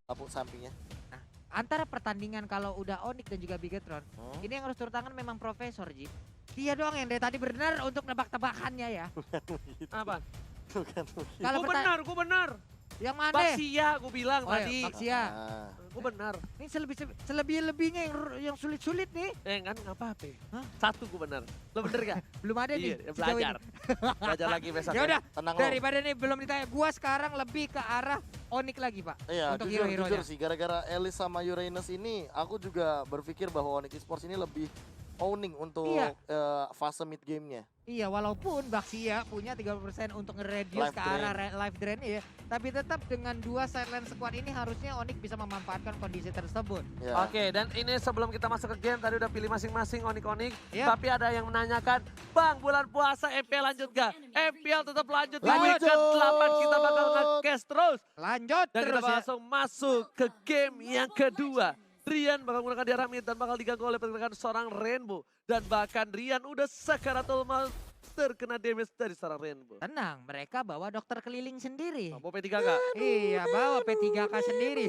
Lapuk sampingnya. Nah, antara pertandingan kalau udah Onyx dan juga Bigetron, ini yang harus turun tangan memang Profesor, Ji. Dia doang yang dari tadi benar untuk nebak-tebakannya ya. Apa? Bukan. Kalau Gue benar. yang mana? Baxia gue bilang Oh, tadi. ya, Baxia. Ah. Gue benar. Ini selebih-lebihnya yang sulit-sulit nih. Kan nggak apa-apa. Hah? Satu gue benar. Lo bener gak? Belum ada nih. Iya, sejauh belajar. ini. Belajar lagi besok. Ya udah, Tenang lo. daripada nih belum ditanya, gua sekarang lebih ke arah Onyx lagi, Pak. Iya, untuk jujur hero-heronya. sih. Gara-gara Elis sama Uranus ini, aku juga berpikir bahwa Onyx Esports ini lebih owning untuk Iya. fase mid game-nya. Iya, walaupun Baxia punya 30% untuk nge-reduce Life ke arah life drain ya, tapi tetap dengan dua silent squad ini harusnya Onyx bisa memanfaatkan kondisi tersebut. Ya. Oke, dan ini sebelum kita masuk ke game, tadi udah pilih masing-masing Onyx. Iya. Tapi ada yang menanyakan, Bang, bulan puasa MPL lanjut gak? MPL tetap lanjut. Di Lanjut. weekend 8 kita bakal nge-cast terus. Lanjut Dan terus kita ya. langsung masuk ke game yang kedua. Rian bakal menggunakan di arah mid dan bakal diganggu oleh pergerakan seorang Rainbow. Dan bahkan Rian udah sakaratul maut terkena damage dari seorang Rainbow. Tenang, mereka bawa dokter keliling sendiri. Mampu P3 kak? Iya, bawa P3K sendiri.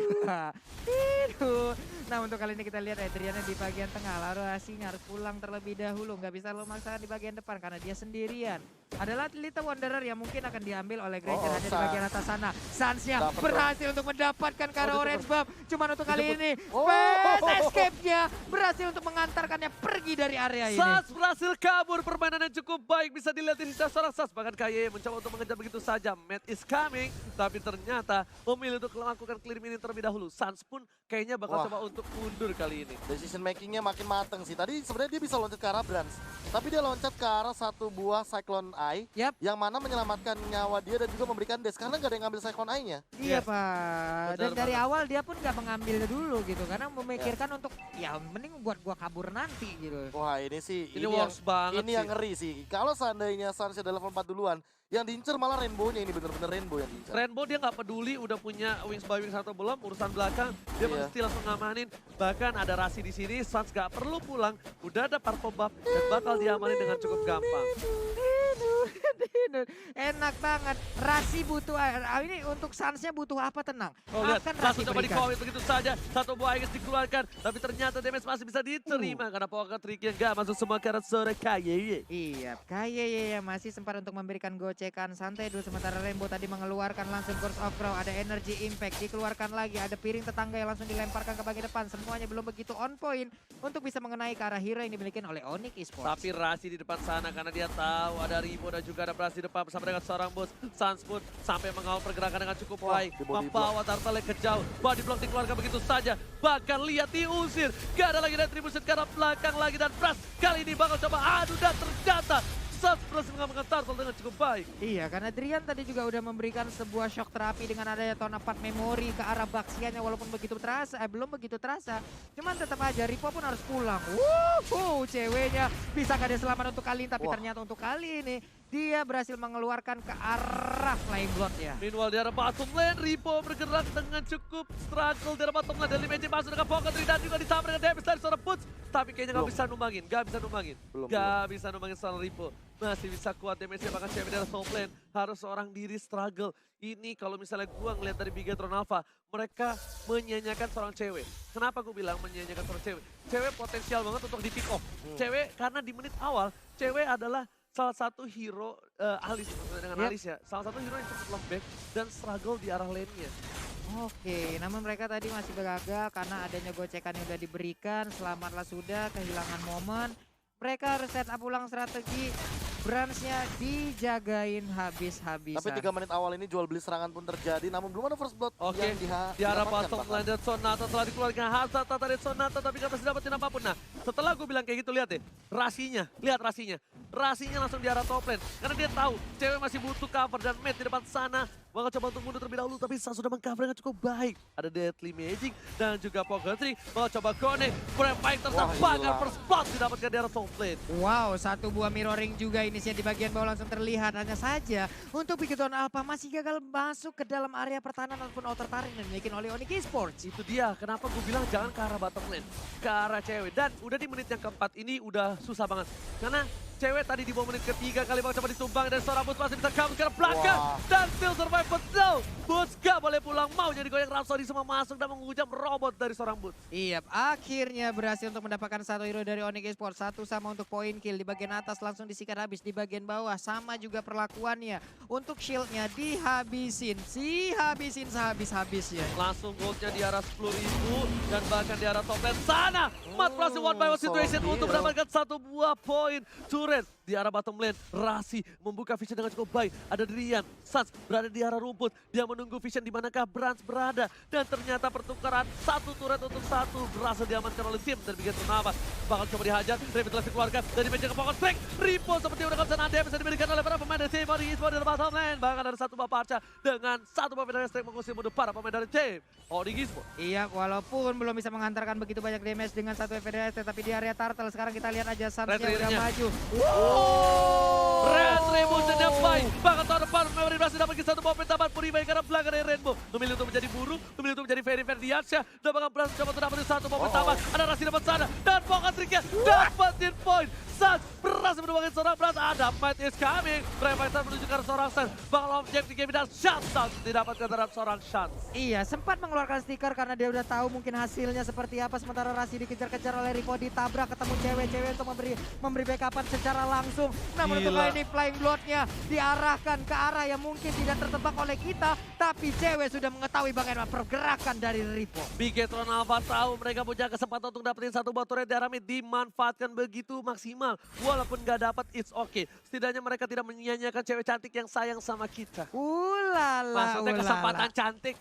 Tidur. Nah, untuk kali ini kita lihat Adriana di bagian tengah. Lalu Asinya harus pulang terlebih dahulu. Nggak bisa lo maksakan di bagian depan karena dia sendirian. Adalah Little Wanderer yang mungkin akan diambil oleh Granger hanya di Sans. bagian atas sana. Sansnya Dapat, berhasil untuk mendapatkan ke arah dijemput. Orange Buff. Cuman untuk kali Dijemput. ini, Oh. Fast Escape-nya berhasil untuk mengantarkannya pergi dari area ini. Sas berhasil kabur, permainan yang cukup baik bisa dilihat di sisi seorang Sas. Bahkan KY mencoba untuk mengejar begitu saja. Matt is coming, tapi ternyata memilih untuk melakukan clear mini terlebih dahulu. Sans pun kayaknya bakal Wah. coba untuk mundur kali ini. Decision makingnya makin mateng sih. Tadi sebenarnya dia bisa loncat ke arah Brans. Tapi dia loncat ke arah satu buah Cyclone Eye. Yap. Yang mana menyelamatkan nyawa dia dan juga memberikan dash. Karena nggak ada yang ngambil Cyclone Eye-nya. Iya Yes. Pak, dan Benar dari banget. awal dia pun nggak mengambil dulu gitu karena memikirkan untuk ya mending buat gua kabur nanti gitu. Wah ini sih, Ini yang, works banget ini sih. yang ngeri sih. Kalau seandainya Sans udah level 4 duluan, yang diincer malah Rainbow-nya ini bener-bener Rainbow yang diincer. Rainbow dia nggak peduli udah punya wings by wings atau belum, urusan belakang dia Iya. mesti langsung ngamanin. Bahkan ada Rasi di sini, Sans nggak perlu pulang, udah ada Purple buff dan bakal diamanin dengan cukup gampang. Enak banget. Rasi butuh ini untuk Sansnya butuh apa tenang. Oh lihat, Akan Rasi langsung coba berikan. di-commit begitu saja. Satu buah Aegis dikeluarkan, tapi ternyata damage masih bisa diterima karena poker trick yang nggak masuk semua karena sore KYY. Iya, kayak masih sempat untuk memberikan gocekan santai dulu sementara Rainbow tadi mengeluarkan langsung Curse of Crow, ada energy impact dikeluarkan lagi, ada piring tetangga yang langsung dilemparkan ke bagian depan, semuanya belum begitu on point untuk bisa mengenai ke arah hero yang dimiliki oleh Onyx Esports. Tapi Rasi di depan sana karena dia tahu ada Ribo dan juga ada Bras di depan bersama dengan seorang bos. Sans pun sampai mengawal pergerakan dengan cukup Wah, baik. di body Membawa Tartale ke jauh. Body block dikeluarkan begitu saja. Bahkan lihat diusir. Gak ada lagi retribution ke arah belakang lagi. Dan Bras kali ini bakal coba adu dan ternyata Sans berhasil mengamankan Tartle dengan cukup baik. Iya, karena Drian tadi juga udah memberikan sebuah shock terapi dengan adanya Tone Apart Memory ke arah Baxianya walaupun begitu terasa, belum begitu terasa. Cuman tetap aja Ripo pun harus pulang. Ceweknya bisa gak dia selamat untuk kali ini, tapi Wah. ternyata untuk kali ini dia berhasil mengeluarkan ke arah Flying Blood ya. Meanwhile di arah bottom lane, Ripo bergerak dengan cukup struggle di arah bottom lane. Dan Limage masuk dengan Pocket Tree dan juga disambar dengan damage dari seorang Puts. Tapi kayaknya nggak Belum. bisa numbangin, nggak bisa numbangin. Belum, Nggak bisa numbangin seorang Ripo. Masih bisa kuat damage-nya, bahkan cewek dari top lane harus seorang diri struggle. Ini kalau misalnya gua ngeliat dari Bigetron Alpha, mereka menyanyiakan seorang cewek. Kenapa gue bilang menyanyiakan seorang cewek? Cewek potensial banget untuk di pick off. Cewek karena di menit awal, cewek adalah salah satu hero Alice dengan Yep. Alice ya. Salah satu hero yang cukup lembek dan struggle di arah lane-nya. Oke, namun mereka tadi masih gagal karena adanya gocekan yang udah diberikan. Selamatlah sudah, kehilangan momen. Mereka harus set up ulang strategi. Branch-nya dijagain habis-habisan. Tapi 3 menit awal ini jual beli serangan pun terjadi. Namun belum ada first blood Oke, yang di arah didapatkan bottom bahkan. lane dan Sonata telah dikeluarkan. Hazard tata dari Sonata tapi nggak bisa dapetin apapun. Nah, setelah gue bilang kayak gitu, lihat deh. Rasinya, lihat rasinya. Rasinya langsung di arah top lane. Karena dia tahu cewek masih butuh cover dan Matt di depan sana. Bakal coba untuk mundur terlebih dahulu, tapi Sang sudah mengcover dengan cukup baik. Ada Deadly Magic dan juga Poker Tree. Bakal coba connect. Frame Fighter Wah, terbangan gila. first blood didapatkan di arah top lane. Wow, satu buah mirroring juga ini sih di bagian bawah langsung terlihat. Hanya saja untuk Bigetron Alpha masih gagal masuk ke dalam area pertahanan ataupun outer turret yang dimiliki oleh Onyx Esports. Itu dia, kenapa gue bilang jangan ke arah bottom lane, ke arah cewek. Dan udah di menit yang keempat ini udah susah banget. Karena Cewek tadi di bawah menit ketiga kali bakal coba ditumbang dan seorang Boots masih bisa kabur ke belakang. Wah. Dan still survive, but no. Boots gak boleh pulang, mau jadi goyang. Rhapsody semua masuk dan menghujam robot dari seorang Boots. Iya, akhirnya berhasil untuk mendapatkan satu hero dari Onyx Esports. Satu sama untuk poin kill. Di bagian atas langsung disikat habis. Di bagian bawah sama juga perlakuannya. Untuk shieldnya dihabisin. Habisin sehabis-habisnya. Langsung goldnya di arah 10.000 dan bahkan di arah top lane sana. Mat berhasil one by one situation so untuk deal. mendapatkan satu buah poin. Turret di arah bottom lane. Rasi membuka vision dengan cukup baik. Ada Drian, Sans berada di arah rumput. Dia menunggu vision di manakah Brans berada. Dan ternyata pertukaran satu turret untuk satu berhasil diamankan oleh tim dari Bigetron Alpha. Bakal coba dihajar, revitalisasi keluarga dari meja ke pokok strike. Ripo seperti udah bisa nanti bisa diberikan oleh para pemain dari tim Onyx Esports di bottom lane. Bahkan ada satu buah parca dengan satu buah dari strike mengusir mundur para pemain dari tim Onyx Esports. Iya, walaupun belum bisa mengantarkan begitu banyak damage dengan satu FPDS, tapi di area turtle sekarang kita lihat aja Sansnya Red udah Ring-nya. maju. Red Rainbow sedang baik. Bahkan tahun depan Maverick berhasil dapat satu momen tambahan Purify karena belakang dari Rainbow. Memilih untuk menjadi buru, memilih untuk menjadi very Diansyah. Dan bahkan berhasil coba untuk dapetin satu momen tambahan. Ada Rasi dapat sana. Dan Pokat Triknya dapetin poin. Sans berhasil mendapatkan seorang Brans. Ada Might is coming. Breviter menuju ke arah seorang Sans. Bakal objek di game dan shutdown didapatkan terhadap seorang Sans. Iya, sempat mengeluarkan stiker karena dia udah tahu mungkin hasilnya seperti apa. Sementara Rasi dikejar-kejar oleh Rico, ditabrak, ketemu cewek-cewek untuk memberi backupan secara langsung. Namun untuk Gila. kali ini Flying Blood-nya diarahkan ke arah yang mungkin tidak tertebak oleh kita. Tapi cewek sudah mengetahui bagaimana pergerakan dari Rico. Bigetron Alpha tahu mereka punya kesempatan untuk dapetin satu buah turret di arah mid. Dimanfaatkan begitu maksimal. Walaupun gak dapat, it's okay. Setidaknya mereka tidak menyia-nyiakan cewek cantik yang sayang sama kita. Maksudnya kesempatan cantik.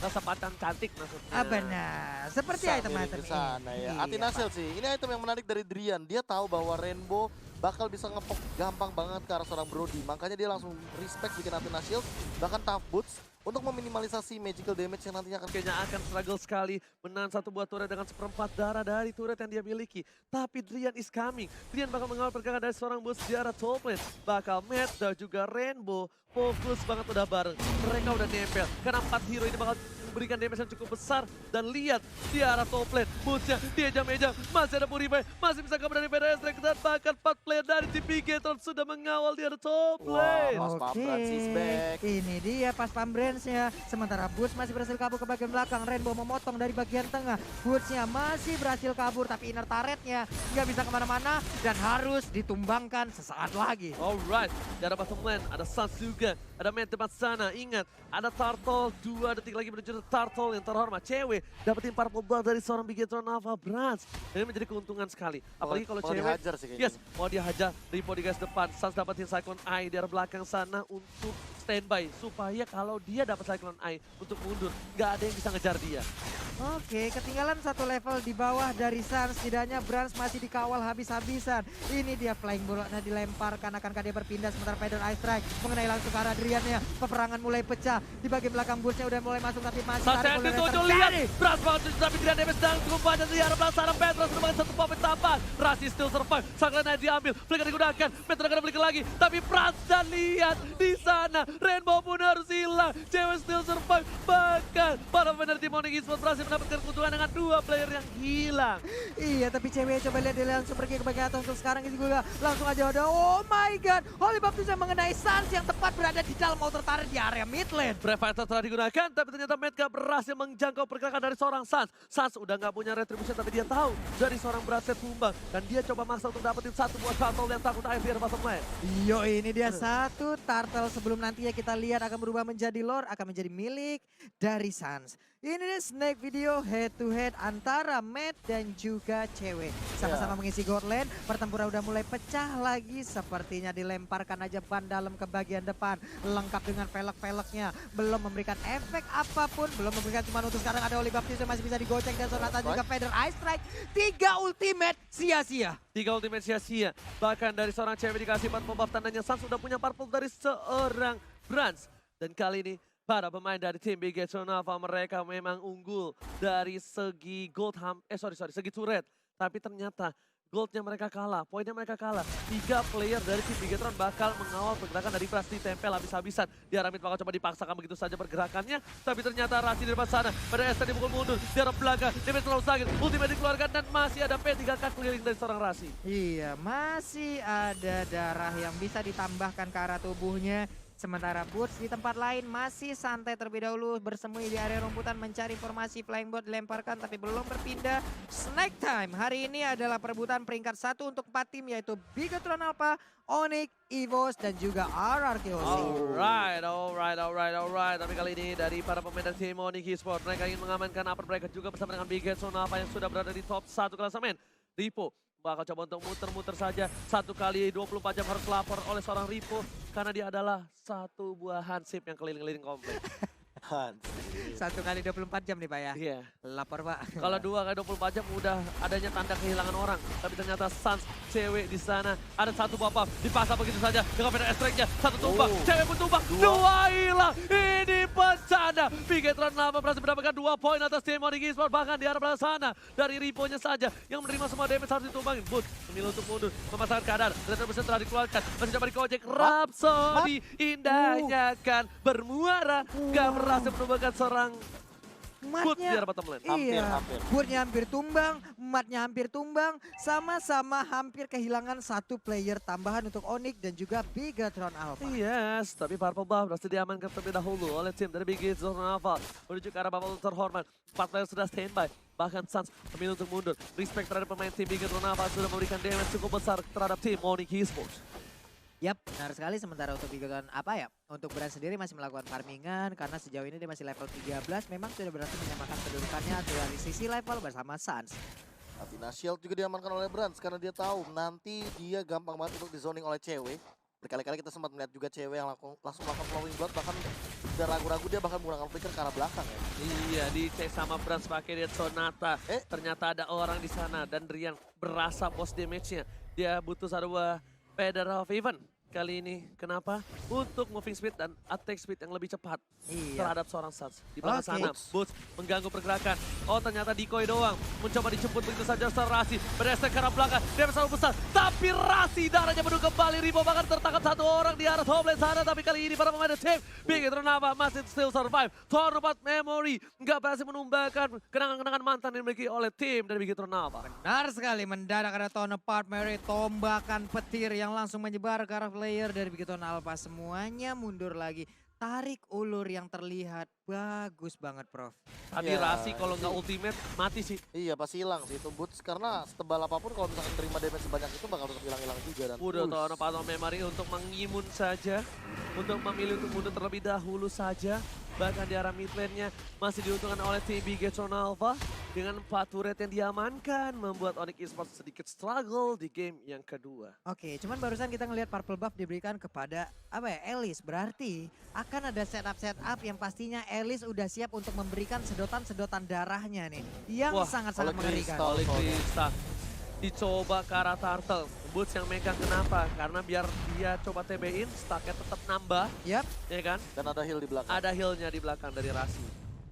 Kesempatan cantik maksudnya. Ah, benar. Seperti Bisa item miring item di sana ini. ya. Iya, Atinasil sih, ini item yang menarik dari Drian. Dia tahu bahwa Rainbow bakal bisa ngepok gampang banget ke arah seorang Brody. Makanya dia langsung respect bikin Athena Shield, bahkan Tough Boots untuk meminimalisasi magical damage yang nantinya akan Kayaknya akan struggle sekali menahan satu buah turret dengan seperempat darah dari turret yang dia miliki. Tapi Drian is coming. Drian bakal mengawal pergerakan dari seorang boost di arah top lane. Bakal Matt dan juga Rainbow fokus banget udah bareng. Mereka udah nempel. Karena 4 hero ini bakal memberikan damage yang cukup besar. Dan lihat di arah top lane. Bootsnya diejam-ejam. Masih ada Purify. Masih bisa kabur dari PDS. Dan bahkan 4 player dari tim Bigetron sudah mengawal di arah top lane. Pas Pam Brans is back. Ini dia pas Pam Brands-nya. Sementara Boots masih berhasil kabur ke bagian belakang. Rainbow memotong dari bagian tengah. Boots-nya masih berhasil kabur, tapi inner turret-nya nggak bisa kemana-mana dan harus ditumbangkan sesaat lagi. Alright, di arah bottom lane ada Sans juga, ada Matt depan sana. Ingat, ada Turtle, 2 detik lagi menuju Turtle yang terhormat. Cewek dapetin purple blood dari seorang Bigetron Alpha Brans. Ini menjadi keuntungan sekali. Apalagi kalau Mau cewek, dihajar sih kayaknya. yes, mau dihajar. Ripo di guys depan, Sans dapetin Cyclone Eye di arah belakang sana untuk standby. Supaya kalau dia dapat Cyclone Eye untuk mundur, nggak ada yang bisa ngejar dia. Oke, ketinggalan satu level di bawah dari Sans. Setidaknya Brans masih dikawal habis-habisan. Ini dia Flying Bullet-nya dilemparkan. Akankah dia berpindah sementara Feather Ice Strike mengenai langsung ke arah Drian-nya. Peperangan mulai pecah. Di bagian belakang Boots-nya udah mulai masuk tapi masih Sans tarik yang oleh dituju, Razer. lihat. Dari. Brans banget tapi tidak damage dan cukup banyak di arah belakang sana. Petros menemukan satu poin tambahan. Rasi still survive. Cyclone Eye diambil. Flicker digunakan. Petros akan balik lagi. Tapi Brans dan lihat di sana. Rainbow pun harus hilang. Cewek still survive. Bahkan para pemain dari tim Onyx Esports berhasil mendapatkan keuntungan dengan 2 player yang hilang. Iya, tapi cewek coba lihat dia langsung pergi ke bagian atas untuk sekarang ini juga langsung aja ada. Oh my god, Holy Baptism mengenai Sans yang tepat berada di dalam outer turret di area mid lane. Brave Fighter telah digunakan, tapi ternyata Matt gak berhasil menjangkau pergerakan dari seorang Sans. Sans udah gak punya retribution, tapi dia tahu dari seorang Brasset tumbang. Dan dia coba maksa untuk dapetin satu buah turtle yang takut air di arah bottom lane. Yo, ini dia satu turtle sebelum nantinya kita lihat akan berubah menjadi lore, akan menjadi milik dari Sans. Ini dia snake video head to head antara Matt dan juga cewek. Sama-sama mengisi gold lane, pertempuran udah mulai pecah lagi. Sepertinya dilemparkan aja ban dalam ke bagian depan. Lengkap dengan velg-velgnya. Belum memberikan efek apapun, belum memberikan cuma untuk sekarang ada Holy Baptism masih bisa digoceng dan Sonata juga Feather Ice Strike. 3 ultimate sia-sia. 3 ultimate sia-sia. Bahkan dari seorang cewek dikasih 4 pop-up tandanya Sans sudah punya purple dari seorang Brans. Dan kali ini para pemain dari tim Bigetron Alpha mereka memang unggul dari segi segi turret. Tapi ternyata goldnya mereka kalah, poinnya mereka kalah. 3 player dari tim Bigetron bakal mengawal pergerakan dari Prasti tempel habis-habisan. Di arah mid bakal coba dipaksakan begitu saja pergerakannya. Tapi ternyata Rasi di depan sana. Pada Esther dipukul mundur. Di arah belakang, damage terlalu sakit. Ultimate dikeluarkan dan masih ada P3K keliling dari seorang Rasi. Iya, masih ada darah yang bisa ditambahkan ke arah tubuhnya. Sementara Boots di tempat lain masih santai terlebih dahulu bersembunyi di area rumputan mencari informasi. Flying Bot dilemparkan tapi belum berpindah. Snake time hari ini adalah perebutan peringkat 1 untuk 4 tim yaitu Bigetron Alpha, Onyx, EVOS dan juga RRQ. Alright. Tapi kali ini dari para pemain dari tim Onyx Esports, mereka ingin mengamankan upper bracket juga bersama dengan Bigetron Alpha yang sudah berada di top 1 klasemen. Ripo bakal coba untuk muter-muter saja. 1 kali 24 jam harus lapor oleh seorang Ripo. Karena dia adalah satu buah hansip yang keliling-keliling komplek. Hans. 1 kali 24 jam nih Pak ya. Iya. Lapor Pak. Kalau 2 kali 24 jam udah adanya tanda kehilangan orang. Tapi ternyata Sans cewek di sana. Ada 1 pop-up. Dipaksa begitu saja. Dengan pedang ekstraknya. 1 tumbang. Cewek pun tumbang. 2 hilang. Ini bencana. Bigetron Lava berhasil mendapatkan 2 poin atas tim Onyx Esports. Bahkan di arah belakang sana. Dari Ripo-nya saja. Yang menerima semua damage harus ditumbangin. Boots memilih untuk mundur. Memasangkan keadaan. Return mesin telah dikeluarkan. Masih dapat dikojek. Rhapsody. Indahnya kan bermuara. Gak berhasil menumbangkan seorang Boot di arah bottom lane. Hampir. Bootnya hampir tumbang, matnya hampir tumbang, sama-sama hampir kehilangan 1 player tambahan untuk Onyx dan juga Bigetron Alpha. Yes, tapi Purple Buff berhasil diamankan terlebih dahulu oleh tim dari Bigetron Alpha. Menuju ke arah bubble terhormat. 4 player sudah standby. Bahkan Sans memilih untuk mundur. Respect terhadap pemain tim Bigetron Alpha sudah memberikan damage cukup besar terhadap tim Onyx Esports. Yap, benar sekali. Sementara untuk Bigetron apa ya? Untuk Brand sendiri masih melakukan farmingan karena sejauh ini dia masih level 13. Memang sudah berhasil menyamakan kedudukannya dari sisi level bersama Sans. Athena Shield juga diamankan oleh Brands karena dia tahu nanti dia gampang banget untuk dizoning oleh cewek. Berkali-kali kita sempat melihat juga cewek yang langsung melakukan flowing blood, bahkan udah ragu-ragu dia bahkan menggunakan flicker ke arah belakang ya. Iya, dicek sama Brands pakai Dead Sonata. Ternyata ada orang di sana dan Rian berasa boss damage-nya. Dia butuh sebuah Feather of Even. Kali ini, kenapa? Untuk moving speed dan attack speed yang lebih cepat terhadap seorang Sans. Di belakang sana, Boots mengganggu pergerakan. Oh, ternyata decoy doang. Mencoba dijemput begitu saja seorang Rasi. Berdasar ke arah belakang, dia selalu besar. Tapi Rasi darahnya menuju kembali. Ripo bahkan tertangkap 1 orang di arah top lane sana. Tapi kali ini para pemain tim Bigetron Alpha masih still survive. Tornopad Memory nggak berhasil menumbangkan kenangan-kenangan mantan yang dimiliki oleh tim dari Bigetron Alpha. Benar sekali, mendadak ada Tornopad Memory, tombakan petir yang langsung menyebar ke arah player dari Bigetron Alpha. Semuanya mundur lagi. Tarik ulur yang terlihat bagus banget, Prof. Tadi Rasi kalau nggak ultimate mati sih. Iya pasti hilang sih itu Boots karena setebal apapun kalau misalkan terima damage sebanyak itu bakal tetap hilang-hilang juga. Dan Udah Tornopad Memory untuk mengimun saja. Untuk memilih untuk mundur terlebih dahulu saja. Bahkan di arah mid lane-nya masih diuntungkan oleh tim Bigetron Alpha. Dengan 4 turret yang diamankan, membuat Onyx Esports sedikit struggle di game yang kedua. Oke, cuman barusan kita ngelihat purple buff diberikan kepada Elise. Berarti akan ada setup yang pastinya Elise udah siap untuk memberikan sedotan-sedotan darahnya nih. Yang sangat-sangat mengerikan. Oleh Krista. Dicoba ke arah Turtle. Boots yang megang kenapa? Karena biar dia coba TB-in, stacknya tetap nambah. Yap. Ya kan? Dan ada heal di belakang. Ada healnya di belakang dari Rasi.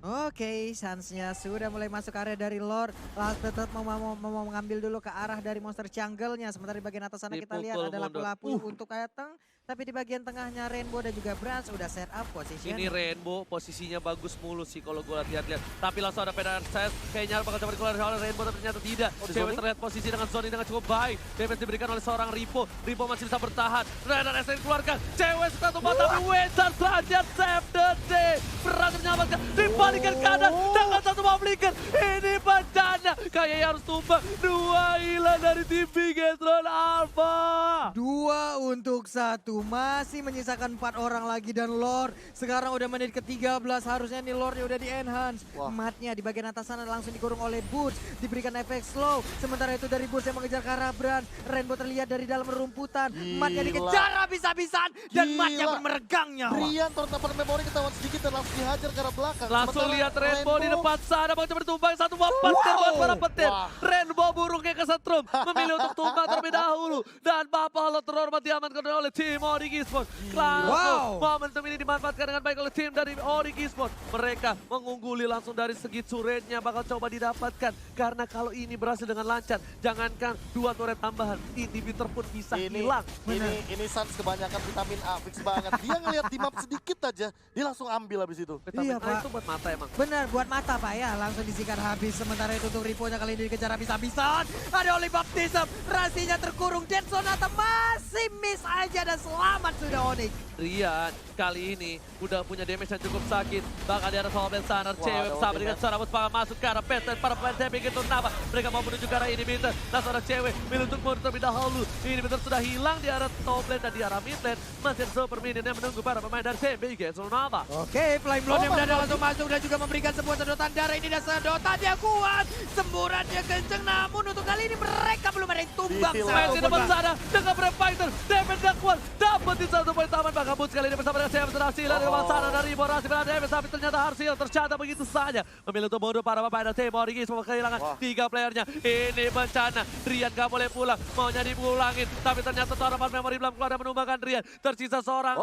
Oke, Sans-nya sudah mulai masuk area dari Lord. Tetap mau mengambil dulu ke arah dari monster jungle-nya. Sementara di bagian atas sana kita lihat ada lapu-lapu untuk datang. Tapi di bagian tengahnya Rainbow dan juga Brands udah set up posisinya. Ini Rainbow posisinya bagus mulu sih kalau gue lihat-lihat. Tapi langsung ada pedang set. Kayaknya bakal coba dikeluar oleh Rainbow tapi ternyata tidak. Cewek terlihat posisi dengan zone dengan cukup baik. Damage diberikan oleh seorang Ripo. Ripo masih bisa bertahan. Raider SN dikeluarkan. Cewek satu mata tapi Wizard saja save the day. Berhasil menyelamatkan. Dibalikan kanan dengan 1 publiker. Ini bencana. Kayaknya harus tumbang. 2 hilang dari tim Bigetron Alpha. 2 untuk 1. Masih menyisakan 4 orang lagi dan Lord sekarang udah menit ke-13. Harusnya nih Lordnya udah di-enhance. Matnya di bagian atas sana langsung dikurung oleh Boots. Diberikan efek slow. Sementara itu dari Boots yang mengejar ke arah Brand. Rainbow terlihat dari dalam rumputan. Matnya dikejar habis-habisan. Dan matnya pun meregang nyawa. Rian Tornopad Memory ketahuan sedikit dan langsung dihajar ke arah belakang. Langsung Sementara lihat Rainbow di depan sana. Mau coba ditumbang 1 wapat buat para petir. Wah. Rainbow burungnya kesetrum. Memilih untuk tumbang terlebih dahulu. Dan Buffalo terhormat diamankan oleh tim Odic Esports. Langsung momentum ini dimanfaatkan dengan baik oleh tim dari Odic Esports. Mereka mengungguli langsung dari segi turretnya bakal coba didapatkan. Karena kalau ini berhasil dengan lancar, jangankan 2 turret tambahan, inhibitor pun bisa hilang. Ini Suns kebanyakan vitamin A, fix banget. Dia ngelihat di map sedikit aja, dia langsung ambil habis itu. Vitamin Iya, A Pak. itu buat mata emang. Benar, buat mata Pak ya. Langsung disikat habis. Sementara itu untuk Ripo-nya kali ini dikejar habis-habisan. Ada Oli Baptism. Rasinya terkurung. Jet Sonata masih miss aja dan selamat sudah Onyx. Rian kali ini udah punya damage yang cukup sakit. Bahkan di arah Soul Sanar, cewek bersama dengan seorang Musbang masuk ke arah Peten. Para pemain saya pikir itu kenapa mereka mau menuju ke arah inhibitor. Nah seorang cewek milih untuk mundur terlebih dahulu. Inhibitor sudah hilang di arah top lane dan di arah mid lane. Masih ada super minion yang menunggu para pemain dari TBG Sonava. Oke, Flame Lord yang mendadak langsung masuk dan juga memberikan sebuah sedotan darah ini dan sedotan dia kuat. Semburannya kenceng namun untuk kali ini mereka belum ada yang tumbang. Ditilang. Messi satupun, dapat Pak. sana dengan Brave Fighter. David gak kuat. Dapetin 1 poin taman. Bahkan Boots kali ini bersama dengan Sam berhasil. Dari bawah sana dari Borasi berada David. Tapi ternyata Harsil tercatat begitu saja. Memilih untuk mundur para pemain dari tim Odic Esports kehilangan 3 playernya. Ini bencana. Rian gak boleh pulang. Maunya dipulangin. Tapi ternyata Torapan Memory belum keluar dan menumbangkan Rian. Tersisa seorang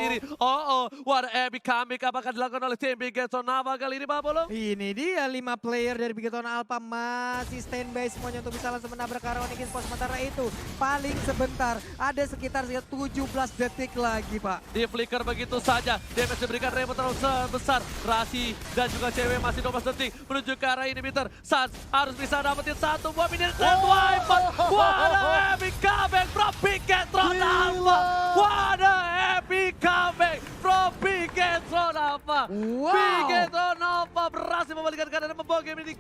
diri. What a epic comeback. Apakah dilakukan oleh tim Big Sonava kali ini Pak Bolo? Ini dia 5 player dari Bigeton Alpha masih standby semuanya untuk bisa langsung menabrak arah Onyx Esports. Sementara itu paling sebentar ada sekitar 17 detik lagi Pak. Di flicker begitu saja. Damage diberikan Remo terlalu sebesar. Rasi dan juga cewek masih 12 detik menuju ke arah inhibitor. Suns harus bisa dapetin 1 buah minion dan wipe. What a epic comeback from Bigetron Alpha. What a epic comeback from Bigetron Alpha. Wow. Bigetron Alpha berhasil membalikan keadaan dan membawa game ini.